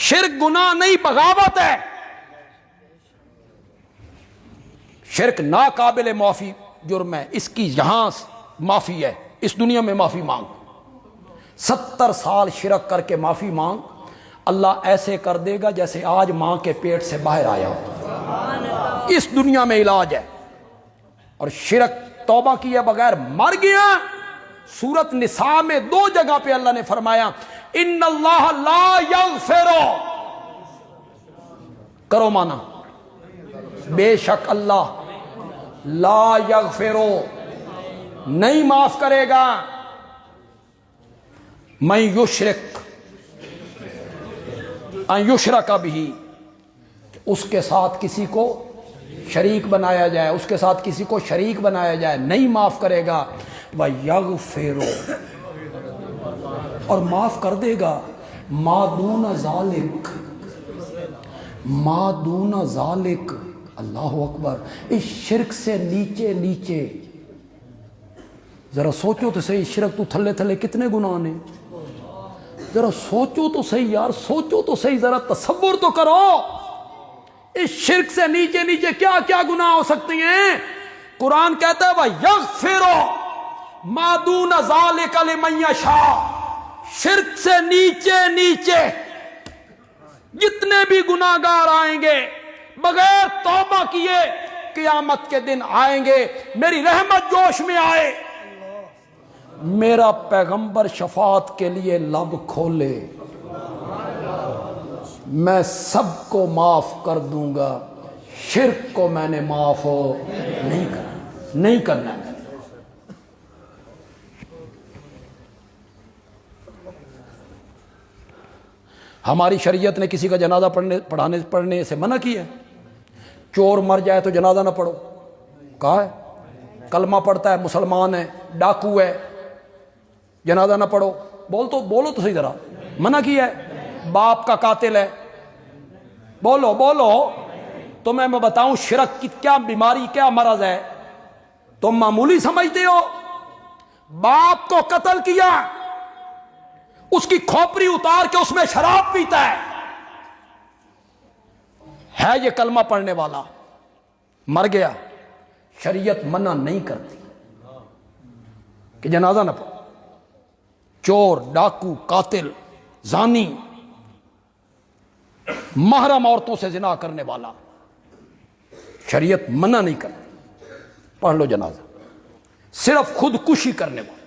शिर्क गुनाह नहीं, बगावत है। शिर्क नाकाबिल माफी जुर्म है, इसकी यहां माफी है, इस दुनिया में माफी मांग। 70 साल शिरक करके माफी मांग, अल्लाह ऐसे कर देगा जैसे आज मां के पेट से बाहर आया हो। इस दुनिया में इलाज है। और शिरक तौबा किए बगैर मर गया। सूरत निसा में 2 जगह पे अल्लाह ने फरमाया इन्नल्लाह ला यगफिरु, करो माना, बेशक अल्लाह ला यगफिरु, नहीं माफ करेगा, मैं युशरिक युशरक बिही, उसके साथ किसी को शरीक बनाया जाए, उसके साथ किसी को शरीक बनाया जाए, नहीं माफ करेगा। व यगफिरु, और माफ कर देगा मादून जालिक, मादून जालिक, अल्लाह अकबर। इस शिरक से नीचे नीचे, जरा सोचो तो सही, शिरक तो थल्ले थल्ले कितने गुनाह ने, जरा सोचो तो सही यार, सोचो तो सही, जरा तसव्वुर तो करो इस शिरक से नीचे नीचे क्या क्या गुनाह हो सकते हैं। कुरान कहता है वह यगफिरु मादून ज़ालिका लिमन यशा, शिरक से नीचे नीचे जितने भी गुनाहगार आएंगे बगैर तौबा किए क़यामत के दिन आएंगे, मेरी रहमत जोश में आए, मेरा पैगंबर शफात के लिए लब खोले, मैं सबको माफ कर दूंगा, शिर्क को मैंने माफ नहीं करना। हमारी शरीयत ने किसी का जनाजा पढ़ने से मना किया। चोर मर जाए तो जनाजा ना पढ़ो, कहा है, कलमा पढ़ता है, मुसलमान है, डाकू है, जनाजा ना पढ़ो। बोलो तो सही, जरा मना किया है। बाप का कातिल है, बोलो तो मैं बताऊं शिरक की क्या बीमारी, क्या मरज है, तुम मामूली समझते हो। बाप को कत्ल किया, उसकी खोपड़ी उतार के उसमें शराब पीता है ये कलमा पढ़ने वाला, मर गया, शरीयत मना नहीं करती कि जनाजा ना पढ़ो। चोर, डाकू, कातिल, जानी, महरम औरतों से जिना करने वाला, शरीयत मना नहीं करती, पढ़ लो जनाजा। सिर्फ खुदकुशी करने वाला,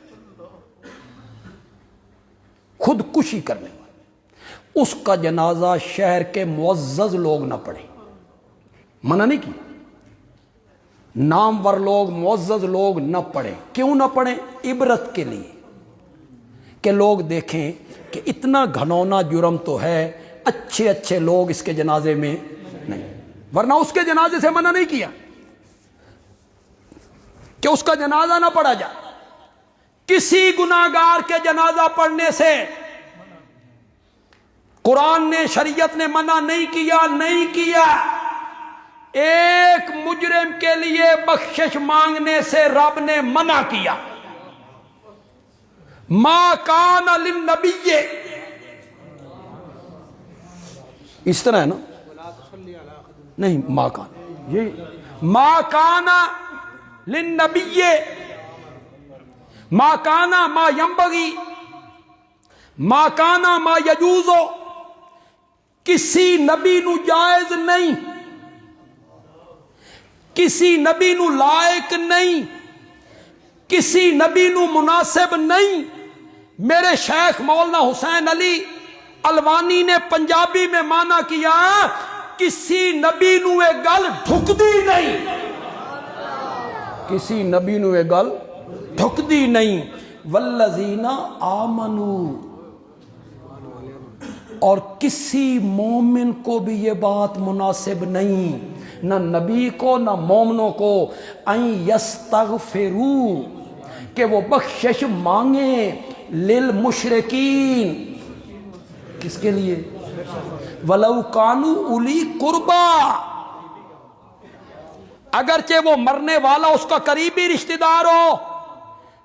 खुदकुशी करने वाला, उसका जनाजा शहर के मुअज़्ज़ज़ लोग ना पढ़े, मना नहीं किया। नामवर लोग, मुअज़्ज़ज़ लोग ना पढ़े। क्यों ना पढ़े? इबरत के लिए, कि लोग देखें कि इतना घनौना जुर्म तो है, अच्छे अच्छे लोग इसके जनाजे में नहीं, वरना उसके जनाजे से मना नहीं किया कि उसका जनाजा ना पढ़ा जाए। किसी गुनाहगार के जनाजा पढ़ने से कुरान ने, शरीयत ने मना नहीं किया। एक मुजरिम के लिए बख्शिश मांगने से रब ने मना किया। मा कान लिन्नबिय्य, इस तरह है ना, नहीं मा कान, ये मा काना लिन्नबिय्य, मा काना मा यंबगी, मा काना मा यजूज़ो, किसी नबी नू जायज नहीं, किसी नबी नू लायक नहीं, किसी नबी नू मुनासिब नहीं। मेरे शेख मौलाना हुसैन अली अलवानी ने पंजाबी में माना किया, किसी नबी नू ये गल ढुकदी नहीं, किसी नबी नू ये गल ढुकदी नहीं। वल्लज़ीना आमनू, और किसी मोमिन को भी ये बात मुनासिब नहीं, न नबी को न मोमिनों को, अन यस्तगफिरू, कि वो बख्शिश मांगे, लिल मुशरिकीन, किसके लिए? वलौ कानू उली कुर्बा, अगरचे वो मरने वाला उसका करीबी रिश्तेदार हो,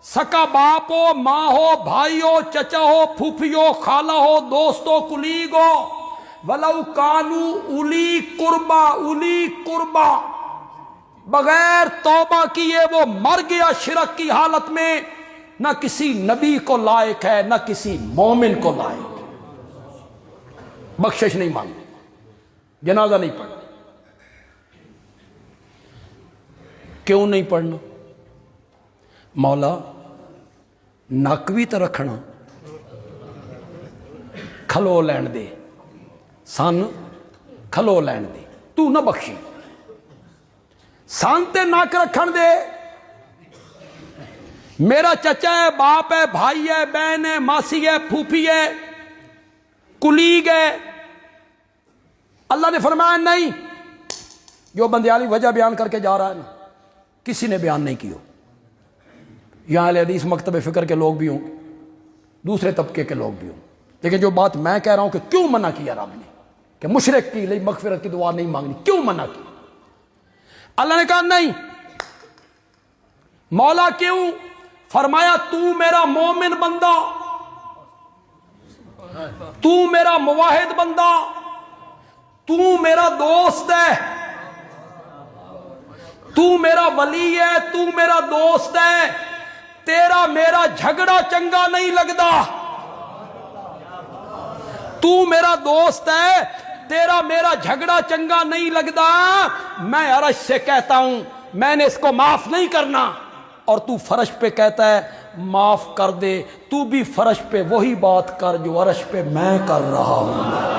सका बाप हो, माँ हो, भाई हो, चचा हो, फूफी हो, खाला हो, दोस्त हो, कुलीग हो, वलौ कानू उली कुर्बा, बगैर तौबा किए वो मर गया शिरक की हालत में, ना किसी नबी को लायक है ना किसी मोमिन को लायक। बख्शिश नहीं मांगी, जनाजा नहीं पढ़ना। क्यों नहीं पढ़ना? मौला नक भी तो रखना, खलो लैन दे, सन खलो लैन दे, तू ना बख्शी, सन ते नक रखन दे। मेरा चचा है, बाप है, भाई है, बहन है, मासी है, फूफी है, कुलीग है। अल्लाह ने फरमाया नहीं, जो बंदियाली वजह बयान करके जा रहा है ना, किसी ने बयान नहीं किया। यहां अहले हदीस मकतब फिक्र के लोग भी हों, दूसरे तबके के लोग भी हों, लेकिन जो बात मैं कह रहा हूं कि क्यों मना किया रब ने कि मुशरिक के लिए मगफिरत की दुआ नहीं मांगनी, क्यों मना की? अल्लाह ने कहा नहीं। मौला क्यों? फरमाया तू मेरा मोमिन बंदा, तू मेरा मुवाहिद बंदा, तू मेरा दोस्त है, तू मेरा वली है, तू मेरा दोस्त है, तेरा मेरा झगड़ा चंगा नहीं लगता। तू मेरा दोस्त है, तेरा मेरा झगड़ा चंगा नहीं लगता। मैं अरश से कहता हूं मैंने इसको माफ नहीं करना, और तू फर्श पे कहता है माफ कर दे। तू भी फर्श पे वही बात कर जो अरश पे मैं कर रहा हूं।